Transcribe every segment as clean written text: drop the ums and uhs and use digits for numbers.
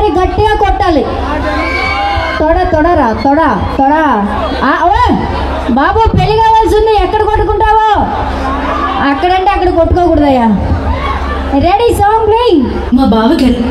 పట్టుకొని గట్టిగా కొట్టాలి. తొడరా తొడ. బాబు పెళ్లి కావాల్సి ఉంది, ఎక్కడ కొట్టుకుంటావో అక్కడంటే అక్కడ కొట్టుకోకూడదయ్యా. Ready, song play. మా బావగారు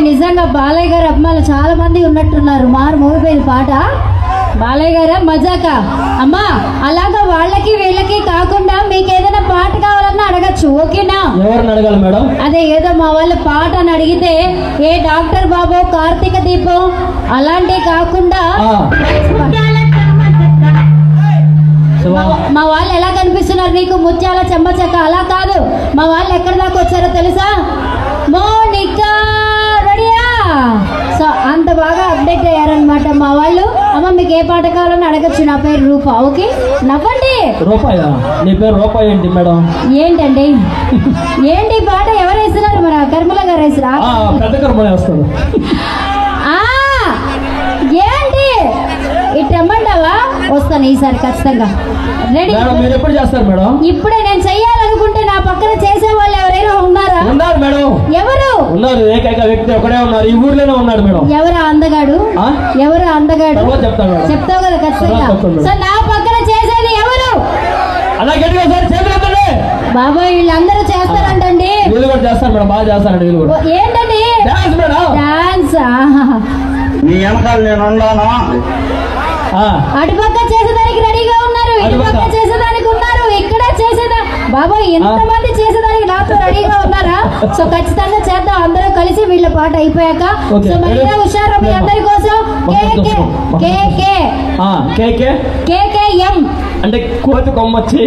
నిజంగా బాలయ్య గారి అభిమానులు చాలా మంది ఉన్నట్టున్నారు. మారు మోగిపోయింది పాట. బాలయ్య గారా మజాక అమ్మా. అలాగా వాళ్ళకి వీళ్ళకి కాకుండా మీకు ఏదైనా పాట కావాలన్నా అడగచ్చు, ఓకేనా? ఎవరిని అడగాలి మేడం? అదే ఏదో మా వాళ్ళ పాట అని అడిగితే ఏ డాక్టర్ బాబు, కార్తీక దీపం అలాంటివి కాకుండా మా వాళ్ళు ఎలా కనిపిస్తున్నారు నీకు? ముత్యాల చెమ్మచక్క అలా కాదు. మా వాళ్ళు ఎక్కడి దాకా వచ్చారో తెలుసా? మోనికా రెడీయా? సో అంత బాగా అప్డేట్ అయ్యారనమాట మా వాళ్ళు. అమ్మ మీకు ఏ పాట కావాలని అడగచ్చు. నా పేరు రూపా. ఓకే, నవ్వండి. రూపాయా? నీ పేరు రూపాయి ఏంటి మేడం? ఏంటండి ఏంటి పాట ఎవరు వేస్తున్నారు? మన కర్మల గారు వేసిరా? పెద్ద కర్మల వేస్తారు. ఏంటి ఇటు రమ్మంటావా? వస్తాను ఈసారి ఖచ్చితంగా. రెడీ? మేడం మీరు ఎప్పుడు చేస్తారు మేడం? ఇప్పుడే నేను చెయ్యాలనుకుంటే నా పక్కన చేసే వాళ్ళు ఎవరైనా ఉన్నారా? ఉన్నారు మేడం. ఎవరు ఉన్నారు? ఏకైక వ్యక్తి ఒకడే ఉన్నారు, ఈ ఊర్లోనే ఉన్నాడు మేడం. ఎవరు అందగాడు? ఎవరు అందగాడు? చెప్తాను మేడం. చెప్తావు కదా ఖచ్చితంగా. సో నా పక్కన చేసేది ఎవరు? అలా గట్టిగా సార్ చేతులు ఎత్తండి. బాబాయ్ వీళ్ళందరూ చేస్తారంటండి. వీళ్ళు కూడా చేస్తారు మేడం, బాగా చేస్తారండి వీళ్ళు కూడా. ఏంటండి డాన్స్ మేడం? డాన్స్. నీ వెనకాల నేను ఉన్నాను. అటుపక్క చేసేదానికి రెడీగా ఉన్నారు, ఇటుపక్క చేసేదానికి ఉన్నారు, ఇక్కడ చేసేదా. బాబాయ్ ఎంతమంది చేసేదానికి నాతో రెడీగా ఉన్నారా? సో ఖచ్చితంగా చేద్దాం అందరూ కలిసి. వీళ్ళ పాట అయిపోయాక సో మహిళా హుషారు మీ అందరి కోసం కేకేఎం అంటే కోతి కొమ్మచ్చి